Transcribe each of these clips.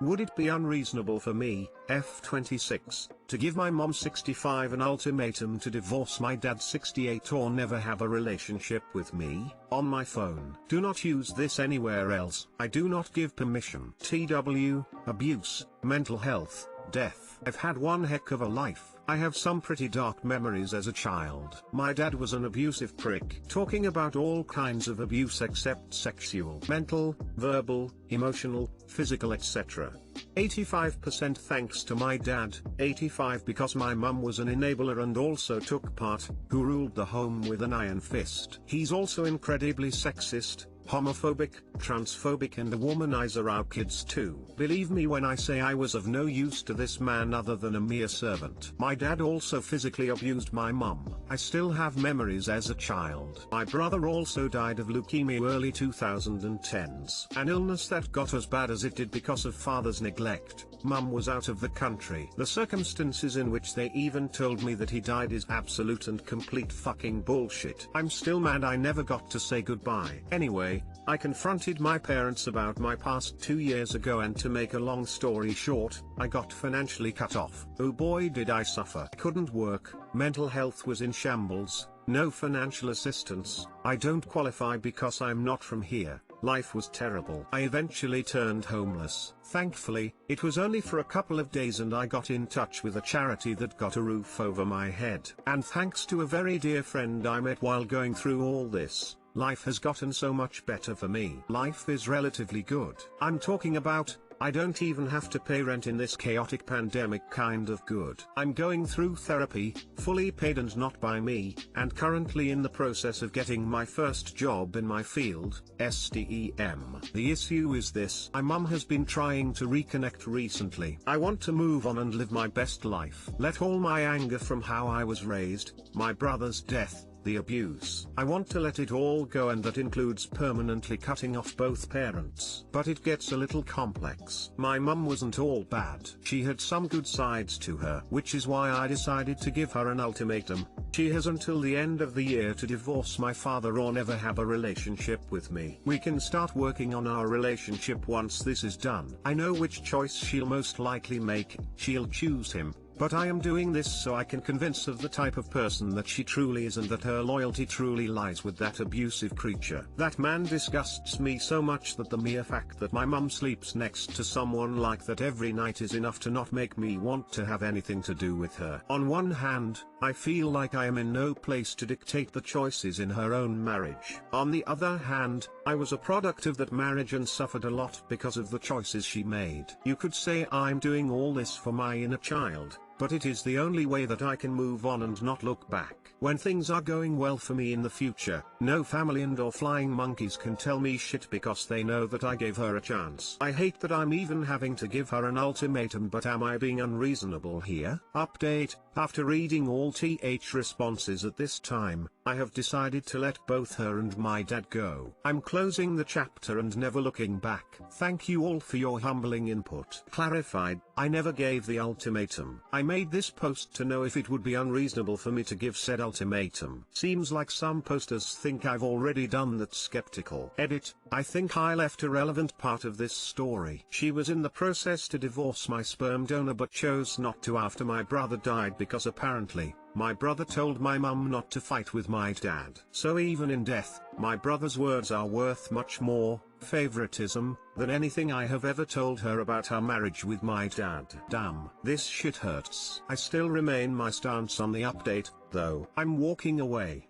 Would it be unreasonable for me, F26, to give my mom 65 an ultimatum to divorce my dad 68 or never have a relationship with me? On my phone. Do not use this anywhere else. I do not give permission. TW, abuse, mental health, death. I've had one heck of a life. I have some pretty dark memories as a child. My dad was an abusive prick, talking about all kinds of abuse except sexual, mental, verbal, emotional, physical, etc. 85% thanks to my dad, 85 because my mum was an enabler and also took part, who ruled the home with an iron fist. He's also incredibly sexist, homophobic, transphobic and a womanizer our kids too. Believe me when I say I was of no use to this man other than a mere servant. My dad also physically abused my mum. I still have memories as a child. My brother also died of leukemia early 2010s. An illness that got as bad as it did because of father's neglect. Mum was out of the country. The circumstances in which they even told me that he died is absolute and complete fucking bullshit. I'm still mad I never got to say goodbye. Anyway, I confronted my parents about my past 2 years ago and to make a long story short, I got financially cut off. Oh boy did I suffer. I couldn't work, mental health was in shambles, no financial assistance, I don't qualify because I'm not from here. Life was terrible. I eventually turned homeless. Thankfully, it was only for a couple of days and I got in touch with a charity that got a roof over my head. And thanks to a very dear friend I met while going through all this, life has gotten so much better for me. Life is relatively good. I'm talking about, I don't even have to pay rent in this chaotic pandemic kind of good. I'm going through therapy, fully paid and not by me, and currently in the process of getting my first job in my field, STEM. The issue is this: my mum has been trying to reconnect recently. I want to move on and live my best life. Let all my anger from how I was raised, my brother's death, the abuse. I want to let it all go, and that includes permanently cutting off both parents. But it gets a little complex. My mum wasn't all bad. She had some good sides to her, which is why I decided to give her an ultimatum. She has until the end of the year to divorce my father or never have a relationship with me. We can start working on our relationship once this is done. I know which choice she'll most likely make. She'll choose him. But I am doing this so I can convince of the type of person that she truly is and that her loyalty truly lies with that abusive creature. That man disgusts me so much that the mere fact that my mum sleeps next to someone like that every night is enough to not make me want to have anything to do with her. On one hand, I feel like I am in no place to dictate the choices in her own marriage. On the other hand, I was a product of that marriage and suffered a lot because of the choices she made. You could say I'm doing all this for my inner child, but it is the only way that I can move on and not look back. When things are going well for me in the future, no family and or flying monkeys can tell me shit because they know that I gave her a chance. I hate that I'm even having to give her an ultimatum, but am I being unreasonable here? Update: after reading all TH responses at this time, I have decided to let both her and my dad go. I'm closing the chapter and never looking back. Thank you all for your humbling input. Clarified: I never gave the ultimatum. I made this post to know if it would be unreasonable for me to give said ultimatum. Seems like some posters think I've already done that. Skeptical. Edit: I think I left a relevant part of this story. She was in the process to divorce my sperm donor but chose not to after my brother died because apparently, my brother told my mum not to fight with my dad. So even in death, my brother's words are worth much more, favoritism, than anything I have ever told her about our marriage with my dad. Damn, this shit hurts. I still remain my stance on the update, though. I'm walking away.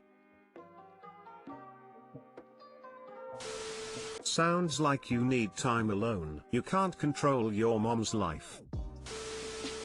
Sounds like you need time alone. You can't control your mom's life.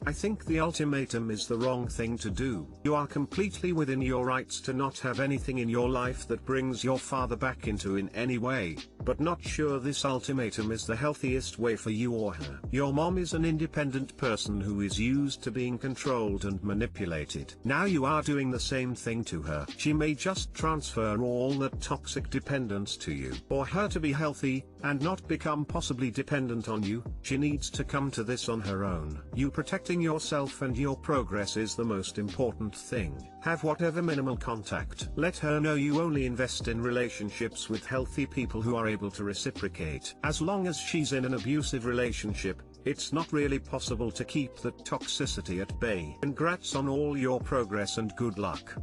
I think the ultimatum is the wrong thing to do. You are completely within your rights to not have anything in your life that brings your father back into in any way, but not sure this ultimatum is the healthiest way for you or her. Your mom is an independent person who is used to being controlled and manipulated. Now you are doing the same thing to her. She may just transfer all that toxic dependence to you. For her to be healthy, and not become possibly dependent on you, she needs to come to this on her own. You protecting yourself and your progress is the most important thing. Have whatever minimal contact. Let her know you only invest in relationships with healthy people who are able to reciprocate. As long as she's in an abusive relationship, it's not really possible to keep that toxicity at bay. Congrats on all your progress and good luck.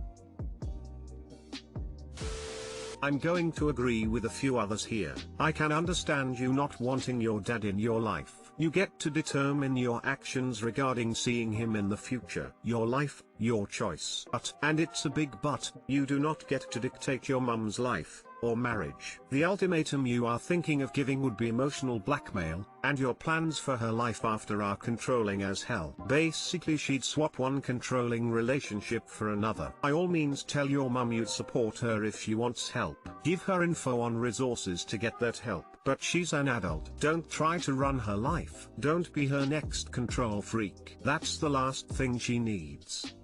I'm going to agree with a few others here. I can understand you not wanting your dad in your life. You get to determine your actions regarding seeing him in the future. Your life, your choice. But, and it's a big but, you do not get to dictate your mum's life or marriage. The ultimatum you are thinking of giving would be emotional blackmail, and your plans for her life after are controlling as hell. Basically she'd swap one controlling relationship for another. By all means tell your mum you'd support her if she wants help. Give her info on resources to get that help. But she's an adult. Don't try to run her life. Don't be her next control freak. That's the last thing she needs.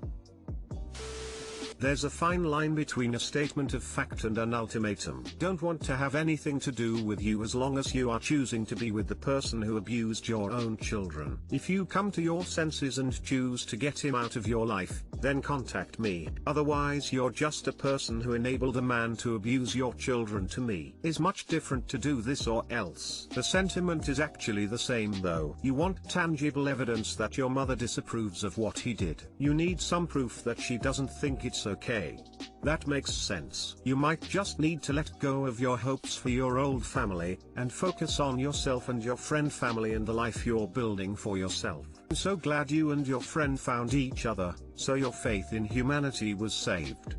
There's a fine line between a statement of fact and an ultimatum. Don't want to have anything to do with you as long as you are choosing to be with the person who abused your own children. If you come to your senses and choose to get him out of your life, then contact me. Otherwise you're just a person who enabled a man to abuse your children. To me, is much different to do this or else. The sentiment is actually the same though. You want tangible evidence that your mother disapproves of what he did. You need some proof that she doesn't think it's okay. That makes sense. You might just need to let go of your hopes for your old family, and focus on yourself and your friend family and the life you're building for yourself. I'm so glad you and your friend found each other, so your faith in humanity was saved.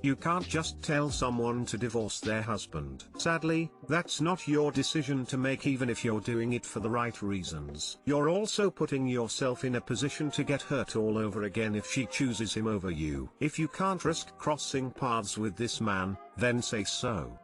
You can't just tell someone to divorce their husband. Sadly, that's not your decision to make even if you're doing it for the right reasons. You're also putting yourself in a position to get hurt all over again if she chooses him over you. If you can't risk crossing paths with this man, then say so.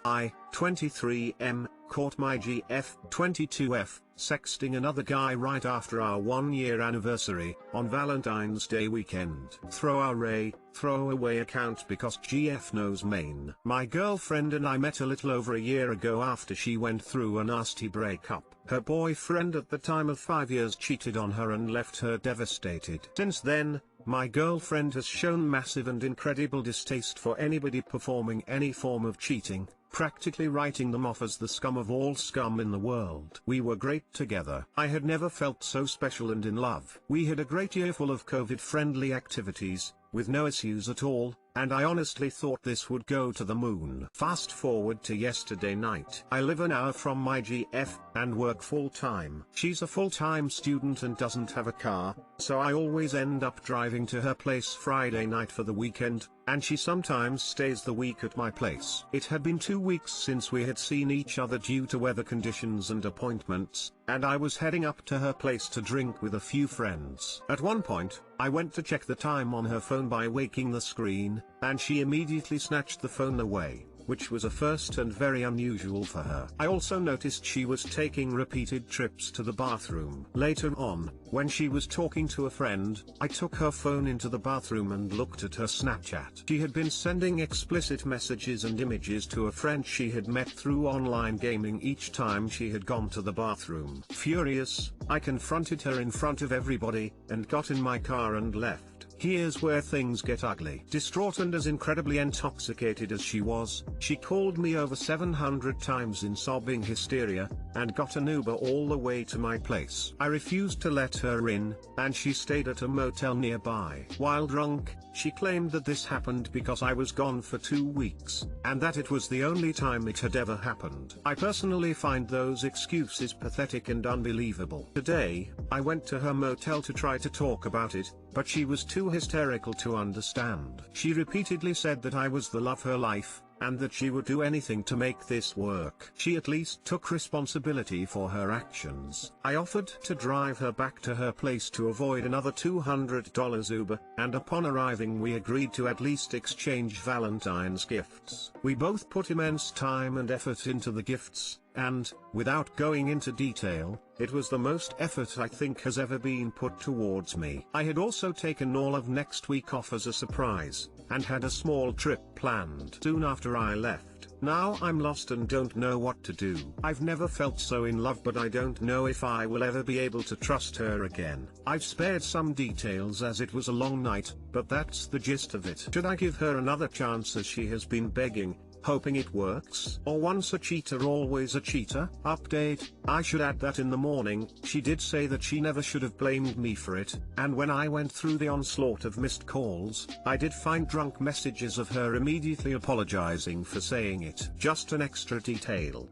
I, 23M, caught my GF, 22F, sexting another guy right after our 1-year anniversary, on Valentine's Day weekend. Throwaway account because GF knows Maine. My girlfriend and I met a little over a year ago after she went through a nasty breakup. Her boyfriend at the time of 5 years cheated on her and left her devastated. Since then, my girlfriend has shown massive and incredible distaste for anybody performing any form of cheating, practically writing them off as the scum of all scum in the world. We were great together. I had never felt so special and in love. We had a great year full of COVID-friendly activities, with no issues at all, and I honestly thought this would go to the moon. Fast forward to yesterday night. I live an hour from my GF, and work full-time. She's a full-time student and doesn't have a car, so I always end up driving to her place Friday night for the weekend, and she sometimes stays the week at my place. It had been 2 weeks since we had seen each other due to weather conditions and appointments, and I was heading up to her place to drink with a few friends. At one point, I went to check the time on her phone by waking the screen, and she immediately snatched the phone away, which was a first and very unusual for her. I also noticed she was taking repeated trips to the bathroom. Later on, when she was talking to a friend, I took her phone into the bathroom and looked at her Snapchat. She had been sending explicit messages and images to a friend she had met through online gaming each time she had gone to the bathroom. Furious, I confronted her in front of everybody, and got in my car and left. Here's where things get ugly. Distraught and as incredibly intoxicated as she was, she called me over 700 times in sobbing hysteria, and got an Uber all the way to my place. I refused to let her in, and she stayed at a motel nearby. While drunk, she claimed that this happened because I was gone for 2 weeks, and that it was the only time it had ever happened. I personally find those excuses pathetic and unbelievable. Today, I went to her motel to try to talk about it, but she was too hysterical to understand. She repeatedly said that I was the love of her life, and that she would do anything to make this work. She at least took responsibility for her actions. I offered to drive her back to her place to avoid another $200 Uber, and upon arriving we agreed to at least exchange Valentine's gifts. We both put immense time and effort into the gifts, and, without going into detail, it was the most effort I think has ever been put towards me. I had also taken all of next week off as a surprise, and had a small trip planned soon after I left. Now I'm lost and don't know what to do. I've never felt so in love, but I don't know if I will ever be able to trust her again. I've spared some details as it was a long night, but that's the gist of it. Should I give her another chance as she has been begging, hoping it works. Or once a cheater always a cheater. Update, I should add that in the morning, she did say that she never should have blamed me for it, and when I went through the onslaught of missed calls, I did find drunk messages of her immediately apologizing for saying it. Just an extra detail.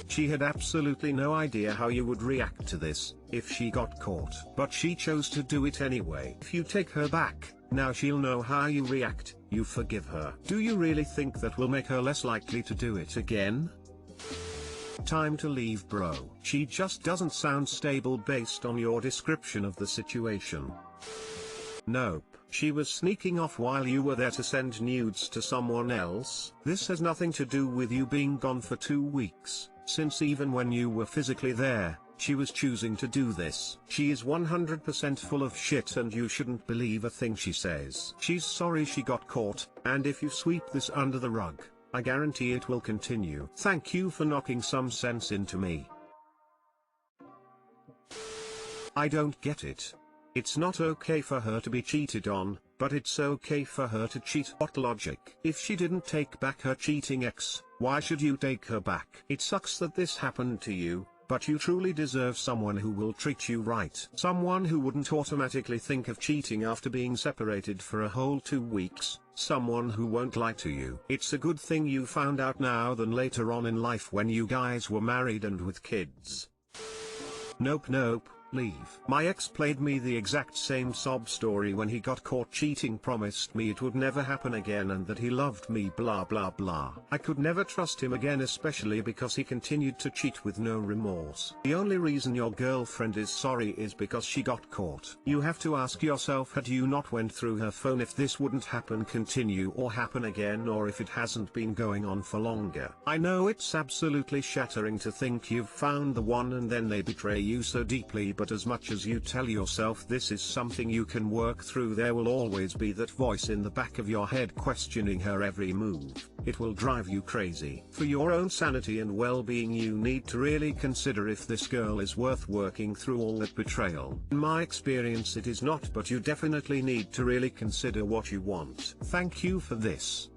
She had absolutely no idea how you would react to this, if she got caught. But she chose to do it anyway. If you take her back, now she'll know how you react, you forgive her. Do you really think that will make her less likely to do it again? Time to leave, bro. She just doesn't sound stable based on your description of the situation. Nope. She was sneaking off while you were there to send nudes to someone else. This has nothing to do with you being gone for 2 weeks, since even when you were physically there, she was choosing to do this. She is 100% full of shit and you shouldn't believe a thing she says. She's sorry she got caught, and if you sweep this under the rug, I guarantee it will continue. Thank you for knocking some sense into me. I don't get it. It's not okay for her to be cheated on, but it's okay for her to cheat. What logic? If she didn't take back her cheating ex, why should you take her back? It sucks that this happened to you, but you truly deserve someone who will treat you right. Someone who wouldn't automatically think of cheating after being separated for a whole 2 weeks. Someone who won't lie to you. It's a good thing you found out now than later on in life when you guys were married and with kids. Nope. Leave. My ex played me the exact same sob story when he got caught cheating, promised me it would never happen again and that he loved me, blah blah blah. I could never trust him again, especially because he continued to cheat with no remorse. The only reason your girlfriend is sorry is because she got caught. You have to ask yourself, had you not went through her phone, if this wouldn't continue or happen again, or if it hasn't been going on for longer. I know it's absolutely shattering to think you've found the one and then they betray you so deeply, but as much as you tell yourself this is something you can work through, there will always be that voice in the back of your head questioning her every move. It will drive you crazy. For your own sanity and well-being, you need to really consider if this girl is worth working through all that betrayal. In my experience it is not, but you definitely need to really consider what you want. Thank you for this.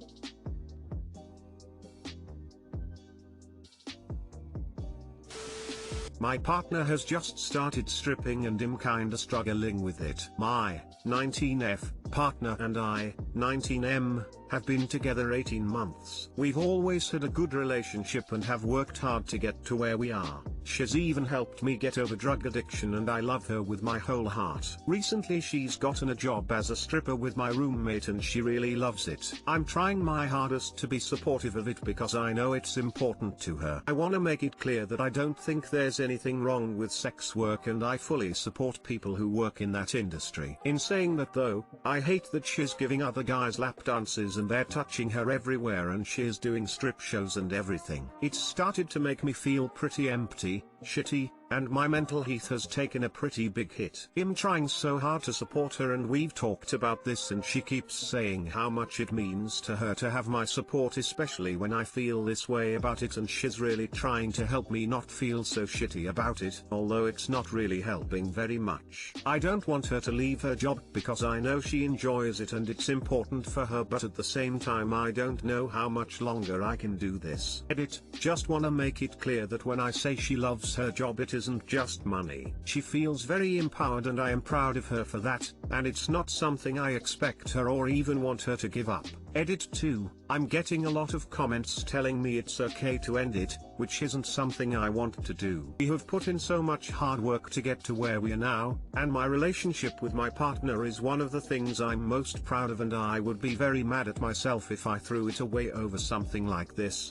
My partner has just started stripping and I'm kinda struggling with it. My 19F partner and I, 19M, have been together 18 months. We've always had a good relationship and have worked hard to get to where we are. She's even helped me get over drug addiction and I love her with my whole heart. Recently she's gotten a job as a stripper with my roommate and she really loves it. I'm trying my hardest to be supportive of it because I know it's important to her. I wanna make it clear that I don't think there's anything wrong with sex work and I fully support people who work in that industry. In saying that though, I hate that she's giving other guys lap dances and they're touching her everywhere and she's doing strip shows and everything. It's started to make me feel pretty empty, shitty, and my mental health has taken a pretty big hit. I'm trying so hard to support her and we've talked about this and she keeps saying how much it means to her to have my support, especially when I feel this way about it, and she's really trying to help me not feel so shitty about it, although it's not really helping very much. I don't want her to leave her job because I know she enjoys it and it's important for her, but at the same time I don't know how much longer I can do this. Edit, just wanna make it clear that when I say she loves her job, it isn't just money. She feels very empowered and I am proud of her for that, and it's not something I expect her or even want her to give up. Edit 2, I'm getting a lot of comments telling me it's okay to end it, which isn't something I want to do. We have put in so much hard work to get to where we are now, and my relationship with my partner is one of the things I'm most proud of, and I would be very mad at myself if I threw it away over something like this.